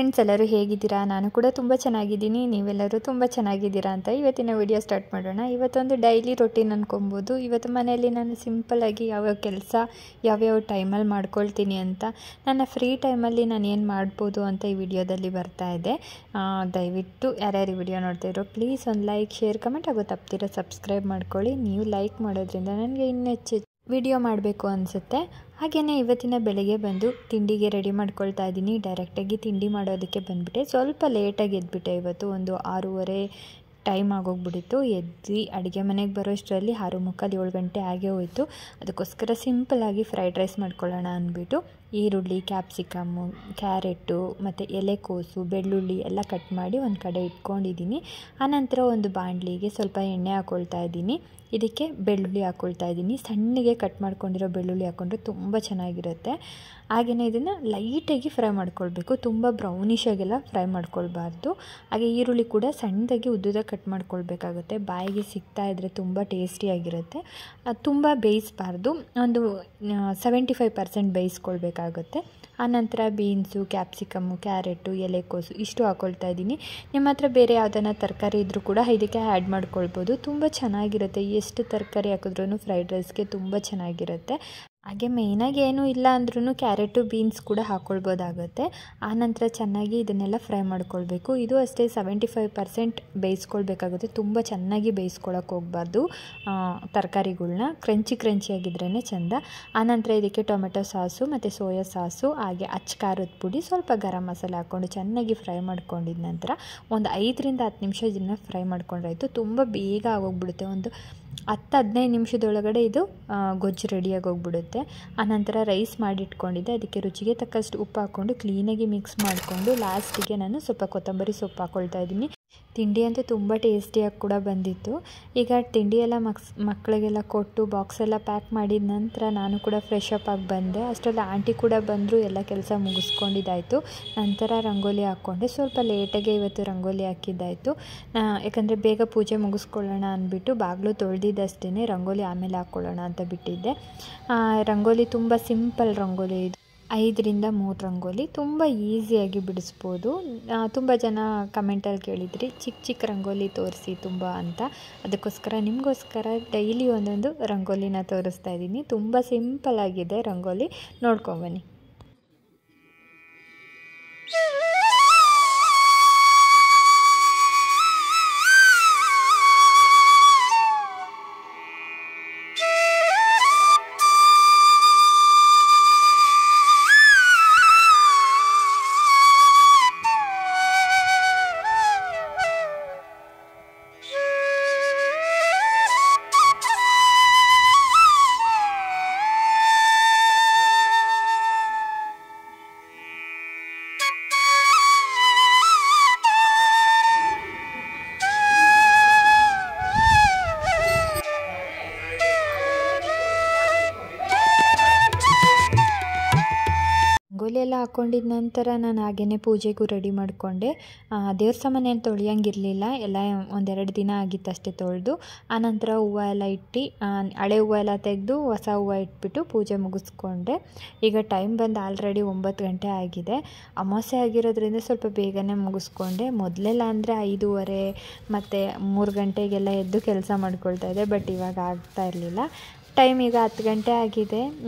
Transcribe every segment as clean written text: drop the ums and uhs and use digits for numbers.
Friends, ಎಲ್ಲರೂ ಹೇಗಿದ್ದೀರಾ? ನಾನು ಕೂಡ ತುಂಬ ಚೆನ್ನಾಗಿದ್ದೀನಿ. ನೀವೆಲ್ಲರೂ ತುಂಬ ಚೆನ್ನಾಗಿದ್ದೀರಾ ಅಂತ ಇವತ್ತಿನ ವಿಡಿಯೋ ಸ್ಟಾರ್ಟ್ ಮಾಡೋಣ. ಇವತ್ತೊಂದು ಡೈಲಿ ರೊಟೀನ್ ಅಂದ್ಕೊಬೋದು. ಇವತ್ತು ಮನೆಯಲ್ಲಿ ನಾನು ಸಿಂಪಲ್ಲಾಗಿ ಯಾವ್ಯಾವ ಕೆಲಸ ಯಾವ್ಯಾವ ಟೈಮಲ್ಲಿ ಮಾಡ್ಕೊಳ್ತೀನಿ ಅಂತ, ನನ್ನ ಫ್ರೀ ಟೈಮಲ್ಲಿ ನಾನು ಏನು ಮಾಡ್ಬೋದು ಅಂತ ಈ ವಿಡಿಯೋದಲ್ಲಿ ಬರ್ತಾ ಇದೆ. ದಯವಿಟ್ಟು ಯಾರ್ಯಾರು ವಿಡಿಯೋ ನೋಡ್ತಾಯಿರೋ ಪ್ಲೀಸ್ ಒಂದು ಲೈಕ್, ಶೇರ್, ಕಮೆಂಟ್ ಆಗೋ ತಪ್ತಿರೋ ಸಬ್ಸ್ಕ್ರೈಬ್ ಮಾಡ್ಕೊಳ್ಳಿ. ನೀವು ಲೈಕ್ ಮಾಡೋದ್ರಿಂದ ನನಗೆ ಇನ್ನೂ ಹೆಚ್ಚು ವಿಡಿಯೋ ಮಾಡಬೇಕು ಅನಿಸುತ್ತೆ. ಹಾಗೆಯೇ ಇವತ್ತಿನ ಬೆಳಗ್ಗೆ ಬಂದು ತಿಂಡಿಗೆ ರೆಡಿ ಮಾಡ್ಕೊಳ್ತಾ ಇದ್ದೀನಿ. ಡೈರೆಕ್ಟಾಗಿ ತಿಂಡಿ ಮಾಡೋದಕ್ಕೆ ಬಂದುಬಿಟ್ಟೆ. ಸ್ವಲ್ಪ ಲೇಟಾಗಿ ಎದ್ಬಿಟ್ಟೆ. ಇವತ್ತು ಒಂದು 6:30 ಟೈಮ್ ಆಗೋಗ್ಬಿಟ್ಟಿತ್ತು. ಎದ್ದು ಅಡುಗೆ ಮನೆಗೆ ಬರೋಷ್ಟರಲ್ಲಿ 6:45 7 ಗಂಟೆ ಆಗೇ ಹೋಯಿತು. ಅದಕ್ಕೋಸ್ಕರ ಸಿಂಪಲ್ಲಾಗಿ ಫ್ರೈಡ್ ರೈಸ್ ಮಾಡ್ಕೊಳ್ಳೋಣ ಅಂದ್ಬಿಟ್ಟು ಈರುಳ್ಳಿ, ಕ್ಯಾಪ್ಸಿಕಮ್ಮು, ಕ್ಯಾರೆಟು ಮತ್ತು ಎಲೆಕೋಸು, ಬೆಳ್ಳುಳ್ಳಿ ಎಲ್ಲ ಕಟ್ ಮಾಡಿ ಒಂದು ಕಡೆ ಇಟ್ಕೊಂಡಿದ್ದೀನಿ. ಆನಂತರ ಒಂದು ಬಾಣಲಿಗೆ ಸ್ವಲ್ಪ ಎಣ್ಣೆ ಹಾಕ್ಕೊಳ್ತಾ ಇದ್ದೀನಿ. ಇದಕ್ಕೆ ಬೆಳ್ಳುಳ್ಳಿ ಹಾಕ್ಕೊಳ್ತಾ ಇದ್ದೀನಿ. ಸಣ್ಣಗೆ ಕಟ್ ಮಾಡ್ಕೊಂಡಿರೋ ಬೆಳ್ಳುಳ್ಳಿ ಹಾಕ್ಕೊಂಡ್ರೆ ತುಂಬ ಚೆನ್ನಾಗಿರುತ್ತೆ. ಹಾಗೆಯೇ ಇದನ್ನು ಲೈಟಾಗಿ ಫ್ರೈ ಮಾಡ್ಕೊಳ್ಬೇಕು. ತುಂಬ ಬ್ರೌನಿಷಾಗೆಲ್ಲ ಫ್ರೈ ಮಾಡ್ಕೊಳ್ಬಾರ್ದು. ಹಾಗೆ ಈರುಳ್ಳಿ ಕೂಡ ಸಣ್ಣದಾಗಿ ಉದ್ದುದಾಗಿ ಕಟ್ ಮಾಡ್ಕೊಳ್ಬೇಕಾಗುತ್ತೆ. ಬಾಯಿಗೆ ಸಿಗ್ತಾ ಇದ್ದರೆ ತುಂಬ ಟೇಸ್ಟಿಯಾಗಿರುತ್ತೆ. ತುಂಬ ಬೇಯಿಸಬಾರ್ದು. ಒಂದು 75% ಬೇಯಿಸ್ಕೊಳ್ಬೇಕಾಗುತ್ತೆ. ಆನಂತರ ಬೀನ್ಸು, ಕ್ಯಾಪ್ಸಿಕಮ್ಮು, ಕ್ಯಾರೆಟು, ಎಲೆಕೋಸು ಇಷ್ಟು ಹಾಕ್ಕೊಳ್ತಾ ಇದ್ದೀನಿ. ನಿಮ್ಮ ಹತ್ರ ಬೇರೆ ಯಾವುದನ್ನ ತರಕಾರಿ ಇದ್ದರೂ ಕೂಡ ಇದಕ್ಕೆ ಆ್ಯಡ್ ಮಾಡ್ಕೊಳ್ಬೋದು. ತುಂಬ ಚೆನ್ನಾಗಿರುತ್ತೆ. ಎಷ್ಟು ತರಕಾರಿ ಹಾಕಿದ್ರೂ ಫ್ರೈಡ್ ರೈಸ್ಗೆ ತುಂಬ ಚೆನ್ನಾಗಿರುತ್ತೆ. ಹಾಗೆ ಮೇಯ್ನಾಗಿ ಏನೂ ಇಲ್ಲ ಅಂದ್ರೂ ಕ್ಯಾರೆಟು, ಬೀನ್ಸ್ ಕೂಡ ಹಾಕ್ಕೊಳ್ಬೋದಾಗುತ್ತೆ. ಆನಂತರ ಚೆನ್ನಾಗಿ ಇದನ್ನೆಲ್ಲ ಫ್ರೈ ಮಾಡ್ಕೊಳ್ಬೇಕು. ಇದು ಅಷ್ಟೇ 75% ಬೇಯಿಸ್ಕೊಳ್ಬೇಕಾಗುತ್ತೆ. ತುಂಬ ಚೆನ್ನಾಗಿ ಬೇಯಿಸ್ಕೊಳಕ್ಕೆ ಹೋಗಬಾರ್ದು. ತರಕಾರಿಗಳ್ನ ಕ್ರಂಚಿಯಾಗಿದ್ರೇ ಚೆಂದ. ಆನಂತರ ಇದಕ್ಕೆ ಟೊಮೆಟೊ ಸಾಸು ಮತ್ತು ಸೋಯಾ ಸಾಸು, ಹಾಗೆ ಅಚ್ಚ ಖಾರದ ಪುಡಿ, ಸ್ವಲ್ಪ ಗರಂ ಮಸಾಲೆ ಹಾಕ್ಕೊಂಡು ಚೆನ್ನಾಗಿ ಫ್ರೈ ಮಾಡ್ಕೊಂಡಿದ ನಂತರ ಒಂದು 5ರಿಂದ 10 ನಿಮಿಷ ಇದನ್ನು ಫ್ರೈ ಮಾಡ್ಕೊಂಡ್ರಾಯ್ತು. ತುಂಬ ಬೇಗ ಆಗೋಗ್ಬಿಡುತ್ತೆ. ಒಂದು 10-15 ನಿಮಿಷದೊಳಗಡೆ ಇದು ಗೊಜ್ಜು ರೆಡಿಯಾಗಿ ಹೋಗ್ಬಿಡುತ್ತೆ. ಆನಂತರ ರೈಸ್ ಮಾಡಿಟ್ಕೊಂಡಿದ್ದೆ. ಅದಕ್ಕೆ ರುಚಿಗೆ ತಕ್ಕಷ್ಟು ಉಪ್ಪು ಹಾಕ್ಕೊಂಡು ಕ್ಲೀನಾಗಿ ಮಿಕ್ಸ್ ಮಾಡಿಕೊಂಡು ಲಾಸ್ಟಿಗೆ ನಾನು ಸ್ವಲ್ಪ ಕೊತ್ತಂಬರಿ ಸೊಪ್ಪು ಹಾಕ್ಕೊಳ್ತಾ ಇದ್ದೀನಿ. ತಿಂಡಿ ಅಂತೂ ತುಂಬ ಟೇಸ್ಟಿಯಾಗಿ ಕೂಡ ಬಂದಿತ್ತು. ಈಗ ತಿಂಡಿ ಎಲ್ಲ ಮಕ್ಕಳಿಗೆಲ್ಲ ಕೊಟ್ಟು ಬಾಕ್ಸೆಲ್ಲ ಪ್ಯಾಕ್ ಮಾಡಿದ ನಂತರ ನಾನು ಕೂಡ ಫ್ರೆಶ್ ಅಪ್ ಆಗಿ ಬಂದೆ. ಅಷ್ಟರಲ್ಲಿ ಆಂಟಿ ಕೂಡ ಬಂದರು. ಎಲ್ಲ ಕೆಲಸ ಮುಗಿಸ್ಕೊಂಡಿದ್ದಾಯಿತು. ನಂತರ ರಂಗೋಲಿ ಹಾಕ್ಕೊಂಡೆ. ಸ್ವಲ್ಪ ಲೇಟಾಗೆ ಇವತ್ತು ರಂಗೋಲಿ ಹಾಕಿದ್ದಾಯಿತು. ಯಾಕಂದರೆ ಬೇಗ ಪೂಜೆ ಮುಗಿಸ್ಕೊಳ್ಳೋಣ ಅಂದ್ಬಿಟ್ಟು ಬಾಗಿಲು ತೊಳೆದಿದ್ದಷ್ಟೇ ರಂಗೋಲಿ ಆಮೇಲೆ ಹಾಕ್ಕೊಳ್ಳೋಣ ಅಂತ ಬಿಟ್ಟಿದ್ದೆ. ರಂಗೋಲಿ ತುಂಬ ಸಿಂಪಲ್ ರಂಗೋಲಿ ಇದು. 5ರಿಂದ 3 ರಂಗೋಲಿ ತುಂಬ ಈಸಿಯಾಗಿ ಬಿಡಿಸ್ಬೋದು. ತುಂಬ ಜನ ಕಮೆಂಟಲ್ಲಿ ಕೇಳಿದ್ರಿ ಚಿಕ್ಕ ರಂಗೋಲಿ ತೋರಿಸಿ ತುಂಬ ಅಂತ. ಅದಕ್ಕೋಸ್ಕರ ನಿಮಗೋಸ್ಕರ ಡೈಲಿ ಒಂದೊಂದು ರಂಗೋಲಿನ ತೋರಿಸ್ತಾ ಇದ್ದೀನಿ. ತುಂಬ ಸಿಂಪಲ್ಲಾಗಿದೆ ರಂಗೋಲಿ, ನೋಡ್ಕೊಂಬನ್ನಿ. ರಂಗೋಲಿ ಎಲ್ಲ ಹಾಕ್ಕೊಂಡಿದ ನಂತರ ನಾನು ಹಾಗೆಯೇ ಪೂಜೆಗೂ ರೆಡಿ ಮಾಡಿಕೊಂಡೆ. ದೇವ್ರ ಸಾಮಾನು ಏನು ತೊಳೆಯೋಂಗಿರಲಿಲ್ಲ. ಎಲ್ಲ 1-2 ದಿನ ಆಗಿತ್ತು ಅಷ್ಟೇ ತೊಳೆದು. ಆನಂತರ ಹೂವು ಎಲ್ಲ ಇಟ್ಟು ಹಳೆ ಹೂವು ಎಲ್ಲ ತೆಗೆದು ಹೊಸ ಹೂವು ಇಟ್ಬಿಟ್ಟು ಪೂಜೆ ಮುಗಿಸ್ಕೊಂಡೆ. ಈಗ ಟೈಮ್ ಬಂದು ಆಲ್ರೆಡಿ 9 ಗಂಟೆ ಆಗಿದೆ. ಅಮಾವಾಸ್ಯೆ ಆಗಿರೋದ್ರಿಂದ ಸ್ವಲ್ಪ ಬೇಗನೆ ಮುಗಿಸ್ಕೊಂಡೆ. ಮೊದಲೆಲ್ಲ ಅಂದರೆ 5:30 ಮತ್ತು 3 ಗಂಟೆಗೆಲ್ಲ ಎದ್ದು ಕೆಲಸ ಮಾಡ್ಕೊಳ್ತಾ ಇದ್ದೆ. ಬಟ್ ಇವಾಗ ಆಗ್ತಾ ಇರಲಿಲ್ಲ. ಟೈಮ್ ಈಗ 10 ಗಂಟೆ ಆಗಿದೆ.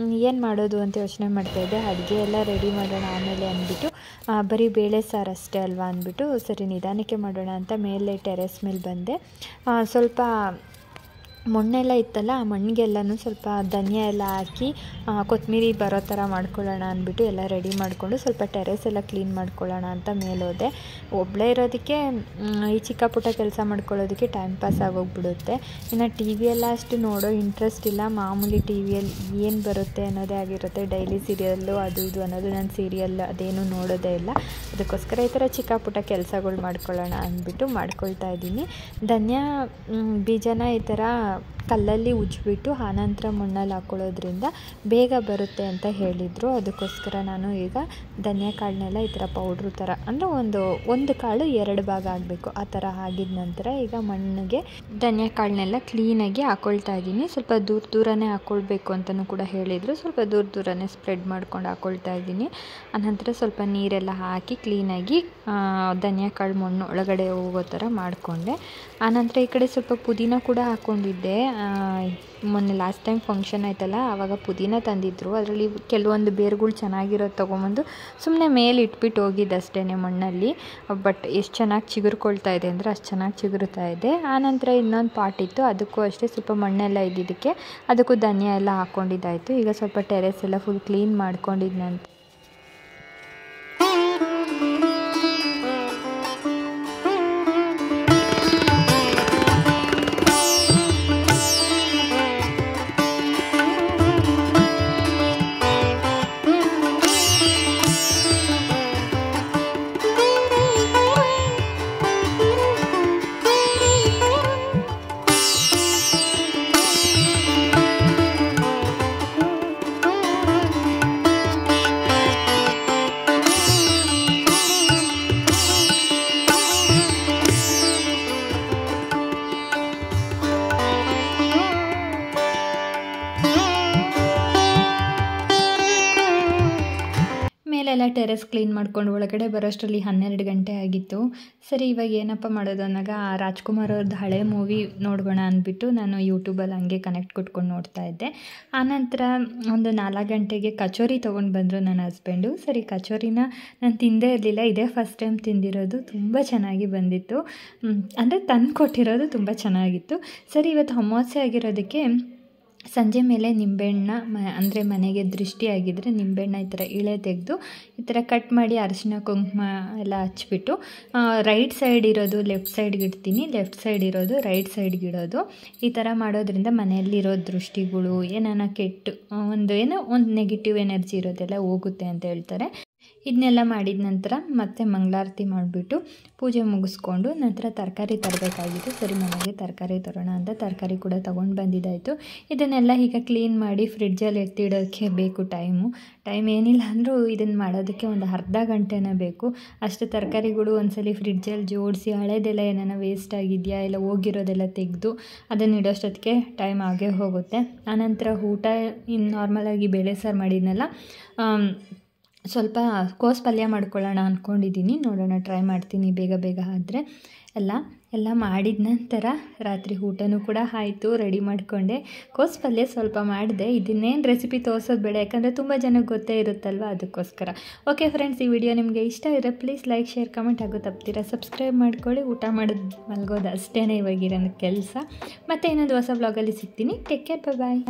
ಏನು ಮಾಡೋದು ಅಂತ ಯೋಚನೆ ಮಾಡ್ತಾಯಿದ್ದೆ. ಅಡುಗೆ ಎಲ್ಲ ರೆಡಿ ಮಾಡೋಣ ಆಮೇಲೆ ಅಂದ್ಬಿಟ್ಟು, ಬರೀ ಬೇಳೆ ಸಾರು ಅಷ್ಟೇ ಅಲ್ವಾ ಅಂದ್ಬಿಟ್ಟು ಸರಿ ನಿಧಾನಕ್ಕೆ ಮಾಡೋಣ ಅಂತ ಮೇಲೆ ಟೆರೆಸ್ ಮೇಲೆ ಬಂದೆ. ಸ್ವಲ್ಪ ಮಣ್ಣೆಲ್ಲ ಇತ್ತಲ್ಲ, ಆ ಮಣ್ಣಿಗೆಲ್ಲನೂ ಸ್ವಲ್ಪ ಧನಿಯಾ ಎಲ್ಲ ಹಾಕಿ ಕೊತ್ತಂಬರಿ ಬರೋ ಥರ ಮಾಡ್ಕೊಳ್ಳೋಣ ಅಂದ್ಬಿಟ್ಟು ಎಲ್ಲ ರೆಡಿ ಮಾಡಿಕೊಂಡು ಸ್ವಲ್ಪ ಟೆರೆಸ್ ಎಲ್ಲ ಕ್ಲೀನ್ ಮಾಡ್ಕೊಳ್ಳೋಣ ಅಂತ ಮೇಲೋದೆ. ಒಬ್ಬಳೇ ಇರೋದಕ್ಕೆ ಈ ಚಿಕ್ಕ ಪುಟ್ಟ ಕೆಲಸ ಮಾಡ್ಕೊಳ್ಳೋದಕ್ಕೆ ಟೈಮ್ ಪಾಸ್ ಆಗೋಗ್ಬಿಡುತ್ತೆ. ಇನ್ನು ಟಿ ವಿ ಎಲ್ಲ ಅಷ್ಟು ನೋಡೋ ಇಂಟ್ರೆಸ್ಟ್ ಇಲ್ಲ. ಮಾಮೂಲಿ ಟಿ ವಿಯಲ್ಲಿ ಏನು ಬರುತ್ತೆ ಅನ್ನೋದೇ ಆಗಿರುತ್ತೆ. ಡೈಲಿ ಸೀರಿಯಲ್ಲು ಅದು ಇದು ಅನ್ನೋದು, ನಾನು ಸೀರಿಯಲ್ ಅದೇನು ನೋಡೋದೇ ಇಲ್ಲ. ಅದಕ್ಕೋಸ್ಕರ ಈ ಥರ ಚಿಕ್ಕ ಪುಟ್ಟ ಕೆಲಸಗಳು ಮಾಡ್ಕೊಳ್ಳೋಣ ಅಂದ್ಬಿಟ್ಟು ಮಾಡ್ಕೊಳ್ತಾ ಇದ್ದೀನಿ. ಧನಿಯಾ ಬೀಜನ ಈ ಥರ ಕಲ್ಲಲ್ಲಿ ಉಜ್ಜಿಬಿಟ್ಟು ಆನಂತರ ಮಣ್ಣಲ್ಲಿ ಹಾಕ್ಕೊಳ್ಳೋದ್ರಿಂದ ಬೇಗ ಬರುತ್ತೆ ಅಂತ ಹೇಳಿದರು. ಅದಕ್ಕೋಸ್ಕರ ನಾನು ಈಗ ಧನಿಯಾ ಕಾಳನ್ನೆಲ್ಲ ಈ ಥರ ಪೌಡ್ರು ಥರ ಅಂದರೆ ಒಂದು ಕಾಳು 2 ಭಾಗ ಆಗಬೇಕು, ಆ ಥರ ಆಗಿದ ನಂತರ ಈಗ ಮಣ್ಣಿಗೆ ಧನಿಯಾ ಕಾಳನ್ನೆಲ್ಲ ಕ್ಲೀನಾಗಿ ಹಾಕ್ಕೊಳ್ತಾ ಇದ್ದೀನಿ. ಸ್ವಲ್ಪ ದೂರನೇ ಹಾಕ್ಕೊಳ್ಬೇಕು ಅಂತಲೂ ಕೂಡ ಹೇಳಿದರು. ಸ್ವಲ್ಪ ದೂರನೇ ಸ್ಪ್ರೆಡ್ ಮಾಡ್ಕೊಂಡು ಹಾಕ್ಕೊಳ್ತಾ ಇದ್ದೀನಿ. ಆನಂತರ ಸ್ವಲ್ಪ ನೀರೆಲ್ಲ ಹಾಕಿ ಕ್ಲೀನಾಗಿ ಧನಿಯಾ ಕಾಳು ಮಣ್ಣು ಒಳಗಡೆ ಹೋಗೋ ಥರ ಮಾಡಿಕೊಂಡೆ. ಆನಂತರ ಈ ಕಡೆ ಸ್ವಲ್ಪ ಪುದೀನ ಕೂಡ ಹಾಕ್ಕೊಂಡಿದ್ದೆ. ಮೊನ್ನೆ ಲಾಸ್ಟ್ ಟೈಮ್ ಫಂಕ್ಷನ್ ಆಯ್ತಲ್ಲ, ಆವಾಗ ಪುದೀನ ತಂದಿದ್ದರು. ಅದರಲ್ಲಿ ಕೆಲವೊಂದು ಬೇರುಗಳು ಚೆನ್ನಾಗಿರೋದು ತೊಗೊಂಬಂದು ಸುಮ್ಮನೆ ಮೇಲೆ ಇಟ್ಬಿಟ್ಟು ಹೋಗಿದ್ದಷ್ಟೇ ಮಣ್ಣಲ್ಲಿ. ಬಟ್ ಎಷ್ಟು ಚೆನ್ನಾಗಿ ಚಿಗುರ್ಕೊಳ್ತಾ ಇದೆ ಅಂದರೆ ಅಷ್ಟು ಚೆನ್ನಾಗಿ ಚಿಗುರುತ್ತಾ ಇದೆ. ಆನಂತರ ಇನ್ನೊಂದು ಪಾಟ್ ಇತ್ತು, ಅದಕ್ಕೂ ಅಷ್ಟೇ ಸ್ವಲ್ಪ ಮಣ್ಣೆಲ್ಲ ಇದ್ದಿದ್ದಕ್ಕೆ ಅದಕ್ಕೂ ಧನಿಯಾ ಎಲ್ಲ ಹಾಕ್ಕೊಂಡಿದ್ದಾಯಿತು. ಈಗ ಸ್ವಲ್ಪ ಟೆರೆಸ್ ಎಲ್ಲ ಫುಲ್ ಕ್ಲೀನ್ ಮಾಡ್ಕೊಂಡಿದ್ದ ನಂತರ ಮೇಲೆಲ್ಲ ಟೆರೆಸ್ ಕ್ಲೀನ್ ಮಾಡ್ಕೊಂಡು ಒಳಗಡೆ ಬರೋಷ್ಟರಲ್ಲಿ 12 ಗಂಟೆ ಆಗಿತ್ತು. ಸರಿ ಇವಾಗ ಏನಪ್ಪ ಮಾಡೋದು ಅನ್ನೋಗ ರಾಜ್ಕುಮಾರ್ ಅವ್ರದ್ದು ಹಳೆ ಮೂವಿ ನೋಡ್ಬೋಣ ಅಂದ್ಬಿಟ್ಟು ನಾನು ಯೂಟ್ಯೂಬಲ್ಲಿ ಹಂಗೆ ಕನೆಕ್ಟ್ ಕೊಟ್ಕೊಂಡು ನೋಡ್ತಾ ಇದ್ದೆ. ಆನಂತರ ಒಂದು 4 ಗಂಟೆಗೆ ಕಚೋರಿ ತೊಗೊಂಡು ಬಂದರು ನನ್ನ ಹಸ್ಬೆಂಡು. ಸರಿ ಕಚೋರಿನ ನಾನು ತಿಂದೇ ಇರಲಿಲ್ಲ, ಇದೇ ಫಸ್ಟ್ ಟೈಮ್ ತಿಂದಿರೋದು. ತುಂಬ ಚೆನ್ನಾಗಿ ಬಂದಿತ್ತು, ಅಂದರೆ ತಂದು ಕೊಟ್ಟಿರೋದು ತುಂಬ ಚೆನ್ನಾಗಿತ್ತು. ಸರಿ ಇವತ್ತು ಅಮಾವಾಸ್ಯೆ ಆಗಿರೋದಕ್ಕೆ ಸಂಜೆ ಮೇಲೆ ನಿಂಬೆಹಣ್ಣ ಅಂದರೆ ಮನೆಗೆ ದೃಷ್ಟಿಯಾಗಿದ್ದರೆ ನಿಂಬೆಹಣ್ಣ ಈ ಥರ ಇಳೆ ತೆಗೆದು ಈ ಥರ ಕಟ್ ಮಾಡಿ ಅರಿಶಿನ ಕುಂಕುಮ ಎಲ್ಲ ಹಚ್ಬಿಟ್ಟು ರೈಟ್ ಸೈಡ್ ಇರೋದು ಲೆಫ್ಟ್ ಸೈಡ್ಗೆ ಇಡ್ತೀನಿ, ಲೆಫ್ಟ್ ಸೈಡ್ ಇರೋದು ರೈಟ್ ಸೈಡ್ಗೆ ಇಡೋದು. ಈ ಥರ ಮಾಡೋದ್ರಿಂದ ಮನೆಯಲ್ಲಿರೋ ದೃಷ್ಟಿಗಳು ಏನಾನ ಕೆಟ್ಟು ಒಂದು ನೆಗೆಟಿವ್ ಎನರ್ಜಿ ಇರೋದೆಲ್ಲ ಹೋಗುತ್ತೆ ಅಂತ ಹೇಳ್ತಾರೆ. ಇದನ್ನೆಲ್ಲ ಮಾಡಿದ ನಂತರ ಮತ್ತೆ ಮಂಗಳಾರತಿ ಮಾಡಿಬಿಟ್ಟು ಪೂಜೆ ಮುಗಿಸ್ಕೊಂಡು ನಂತರ ತರಕಾರಿ ತರಬೇಕಾಗಿತ್ತು. ಸರಿ ಮನೆಗೆ ತರಕಾರಿ ತರೋಣ ಅಂತ ತರಕಾರಿ ಕೂಡ ತೊಗೊಂಡು ಬಂದಿದ್ದಾಯಿತು. ಇದನ್ನೆಲ್ಲ ಈಗ ಕ್ಲೀನ್ ಮಾಡಿ ಫ್ರಿಡ್ಜಲ್ಲಿ ಎತ್ತಿಡೋಕ್ಕೆ ಬೇಕು ಟೈಮ್ ಏನಿಲ್ಲ ಅಂದರೂ ಇದನ್ನು ಮಾಡೋದಕ್ಕೆ ಒಂದು ಅರ್ಧ ಗಂಟೆನೇ ಬೇಕು. ಅಷ್ಟು ತರಕಾರಿಗಳು ಒಂದ್ಸಲಿ ಫ್ರಿಡ್ಜಲ್ಲಿ ಜೋಡಿಸಿ ಹಳೇದೆಲ್ಲ ಏನಾನ ವೇಸ್ಟ್ ಆಗಿದೆಯಾ ಇಲ್ಲ ಹೋಗಿರೋದೆಲ್ಲ ತೆಗೆದು ಅದನ್ನು ಇಡೋಷ್ಟೊತ್ತಿಗೆ ಟೈಮ್ ಆಗೇ ಹೋಗುತ್ತೆ. ಆನಂತರ ಊಟ ನಾರ್ಮಲಾಗಿ ಬೇಳೆ ಸಾರು ಮಾಡಿದ್ನಲ್ಲ, ಸ್ವಲ್ಪ ಕೋಸು ಪಲ್ಯ ಮಾಡ್ಕೊಳ್ಳೋಣ ಅಂದ್ಕೊಂಡಿದ್ದೀನಿ. ನೋಡೋಣ, ಟ್ರೈ ಮಾಡ್ತೀನಿ ಬೇಗ ಆದರೆ. ಎಲ್ಲ ಮಾಡಿದ ನಂತರ ರಾತ್ರಿ ಊಟನೂ ಕೂಡ ಆಯಿತು, ರೆಡಿ ಮಾಡಿಕೊಂಡೆ. ಕೋಸು ಪಲ್ಯ ಸ್ವಲ್ಪ ಮಾಡಿದೆ. ಇದನ್ನೇನು ರೆಸಿಪಿ ತೋರಿಸೋದು ಬೇಡ, ಯಾಕಂದರೆ ತುಂಬ ಜನಕ್ಕೆ ಗೊತ್ತೇ ಇರುತ್ತಲ್ವ, ಅದಕ್ಕೋಸ್ಕರ. ಓಕೆ ಫ್ರೆಂಡ್ಸ್, ಈ ವಿಡಿಯೋ ನಿಮಗೆ ಇಷ್ಟ ಇದ್ದರೆ ಪ್ಲೀಸ್ ಲೈಕ್, ಶೇರ್, ಕಮೆಂಟ್ ಆಗೋ ತಪ್ತೀರಾ ಸಬ್ಸ್ಕ್ರೈಬ್ ಮಾಡ್ಕೊಳ್ಳಿ. ಊಟ ಮಾಡೋದು ಮಲ್ಗೋದು ಅಷ್ಟೇ ಇವಾಗಿರೋ ಕೆಲಸ. ಮತ್ತು ಇನ್ನೊಂದು ಹೊಸ ವ್ಲಾಗಲ್ಲಿ ಸಿಗ್ತೀನಿ. ಟೇಕ್ ಕೇರ್, ಬಾಯ್.